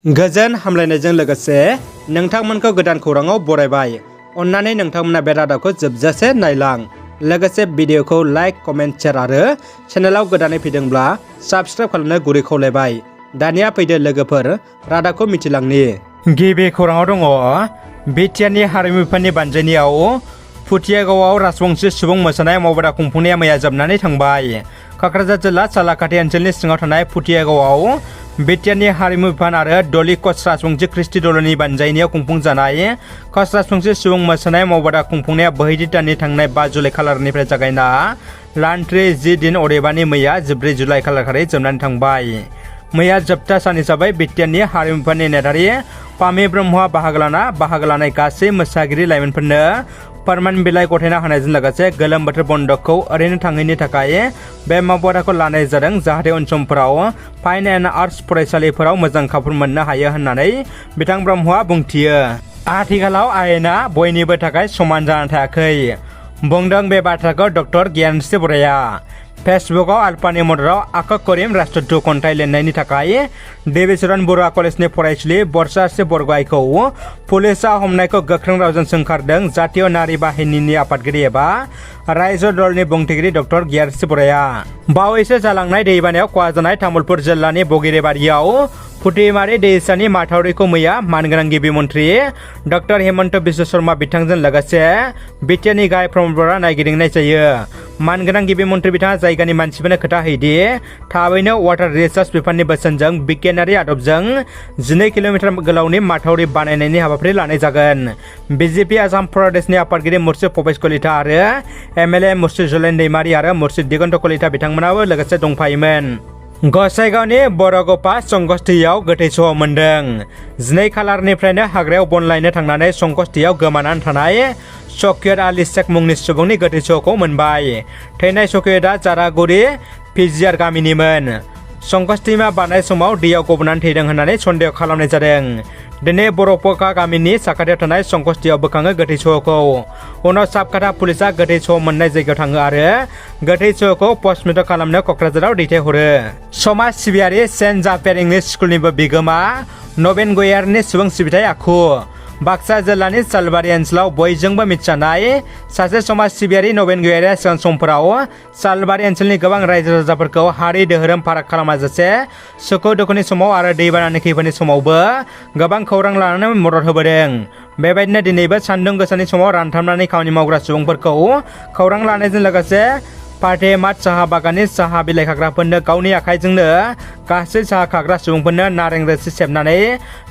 गोजोन हामलायनायजों लोगोसे नोंथांमोनखौ गोदान खौराङाव बरायबाय। अन्नानै नोंथांमोना बे रादाबखौ जोबजासे नायलां। लोगोसे भिडिअखौ लाइक, कमेन्ट, शेयार आरो चेनेलाव गोदानै फैदोंब्ला साबस्क्राइब खालामनो गुरै खावलायबाय। दानिया फैदो लोगोफोर रादाबखौ मिथिलांनि। गिबि खौराङाव दङ बिटिआरनि हारिमु बिफाननि बानजायनायाव फुथियागावआव राजबंशी सुबुं मोसानाय मावबादा खुंफुंनाया मैया जोबनानै थांबाय। क'क्राझार जिल्ला सालाकाथि ओनसोलनि सिङाव थानाय फुथियागावआव बिटिआरनि हारिमु बिफान आरो दलि कच राजबंशी ख्रिस्टि दलनि बानजायनायाव खुंफुंजानाय कच राजबंशी सुबुं मोसानाय मावबादा खुंफुंनाया बोहैदि दाननि थांनाय 5 जुलाइ खालारनिफ्राय जागायना लान्ट्रि 10 दिन अदेबानि मैया 14 जुलाइ खालारखालि जोबनानै थांबाय। मैया जोबथा सान हिसाबै बिटिआरनि हारिमु बिफाननि नेहाथारि पामि ब्रह्मआ बाहागो लानाय गासै मोसागिरि लाइमोनफोरनो फोरमान बिलाइ गथायना होनायजों लोगोसे गोलोम बोथोर बन्द'खौ ओरैनो थाङैनि थाखाय बे मावबादाखौ लानाय जादों जाहाथे उन समफोराव फाइन एन्ड आर्ट्स फरायसालिफोराव मोजां खाबु मोननो हायो होननानै बिथां ब्रह्मआ बुंथियो। आथिखालाव आयेना बयनिबो थाखाय समान जानानै थायाखै बुंदों बे बाथ्राखौ डक्टर गियानस्रि बराया। फेसबुकआव आल्फानि मददाव आकब करिम राष्ट्रधु खन्थाइ लिरनायनि थाखाय देबिचरन बरुवा कलेजनि फरायसुलि बरसास्रि बरग'हाइखौ पुलिसआ हमनायखौ गोख्रों रावजों सोंखारदों जातीय नारी बाहिनीनि आफादगिरि एबा रायजो दलनि बुंथिगिरि डक्टर गियानस्रि बराया। बावैसो जालांनाय दैबानायाव खहा जानाय तामुलपुर जिल्लानि बगिरिबारियाव फुथिमारि दैसानि माथावरिखौ मैया मानगोनां गिबि मन्त्रि डक्टर हेमन्त बिश्व शर्मा बिथांजों लोगोसे बिटिआरनि गाहाय प्रमद बर'आ नायगिदिंनाय जायो। मानगोनां गिबि मन्त्रि बिथाङा जायगानि मानसिफोरनो खोथा होयोदि थाबैनो वाटार रिसार्च बिफाननि बोसोनजों बिगियानारि आदबजों 12 किल'मिटार गोलावनि माथावरि बानायनायनि हाबाफारि लानाय जागोन। बिजेपि आसाम प्रदेशनि आफादगिरि मुर्शिद भवेश कलिता आरो एमएलए मुर्शिद जलेन दैमारी आरो मुर्शिद दिगन्त कलिता बिथांमोनाबो लोगोसे दंफायोमोन। गसाइगावनि बरग'पा संकस्थियाव गोथै सह मोनदों। 12 खालारनिफ्रायनो हाग्रायाव बन लायनो थांनानै संकस्थियाव गोमानानै थानाय शकीयत आली शेख मुंनि सुबुंनि गोथै सहखौ मोनबाय। थैनाय शकीयतआ जारागुरि पिजिआर गामिनिमोन। संकस्थिमा बारनाय समाव दैयाव गबनानै थैदों होननानै सन्देह खालामनाय जादों। दिनै बरपका गामिनि साखाथियाव थानाय संकस्थियाव बोखाङो गोथै सहखौ। उनाव साबकाथा पुलिसआ गोथै सह मोननाय जायगायाव थाङो आरो गोथै सहखौ पस्टमर्टम खालामनो क'क्राझाराव दैथायहरो। समाज सिबियारि सेन्ट जाफेर इंलिश स्कुलनिबो बिगोमा नबेन गयारिनि सुबुं सिबिथाय आखु। बाक्सा जिल्लानि सालबारि ओनसोलाव बयजोंबो मिथिजानाय सासे समाज सिबियारि नबेन गयारिया सिगां समफोराव सालबारि ओनसोलनि गोबां रायजो राजाफोरखौ हारि धोरोम फाराग खालामाजासे सुखु दुखुनि समाव आरो दैबानानि खैफोदनि समावबो गोबां खौरां लानानै मदद होबोदों। बेबायदिनो दिनैबो सान्दुं गोसानि समाव रानथाबनानै खामानि मावग्रा सुबुंफोरखौ खौरां लानायजों लोगोसे फातेमात साहा बागाननि साहा बिलाइ खाग्राफोरनो गावनि आखाइजोंनो गासै साहा खाग्रा सुबुंफोरनो नारें रोसि सेबनानै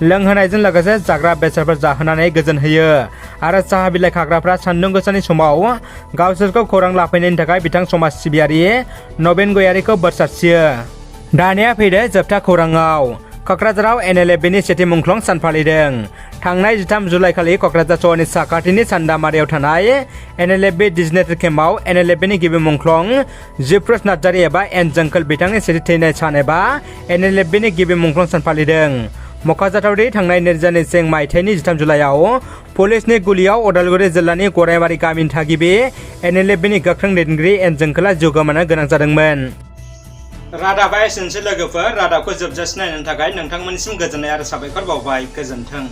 लोंहोनायजों लोगोसे जाग्रा बेसादफोर जाहोनानै गोजोन होयो आरो साहा बिलाइ खाग्राफ्रा सान्दुं गोसानि समाव गावसोरखौ खौरां लाफैनायनि थाखाय बिथां समाज सिबियारि नबेन गयारिखौ बोर सारस्रियो। दानिया फैदो जोबथा खौराङाव। क'क्राझाराव एनएलएफबिनि सेथि मुंख्लं सान फालिदों। थांनाय 13 जुलाइ खालि क'क्राझार सहरनि साखाथिनि सान्दामारियाव थानाय एनएलएफबि डिजिनेटेड केम्पआव एनएलएफबिनि गिबि मुंख्लं जिप्रस नार्जारी एबा एन जोंखोल बिथांनि सेथि थैनाय सान एबा एनएलएफबिनि गिबि मुंख्लं सान फालिदों। मख'जाथावदि थांनाय 2020 मायथाइनि 13 जुलाइआव पुलिसनि गुलियाव उदालगुरि जिल्लानि गराइबारि गामिनि थागिबि एनएलएफबिनि गोख्रों दैदेनगिरि एन जोंखोला जिउ गोमानो गोनां जादोंमोन। रादाबा एसेनोसै लोगोफोर। रादाबखौ जोबजासे नायनो थाखाय नोंथांमोननिसिम गोजोननाय आरो साबायखर बावबाय। गोजोन्थों।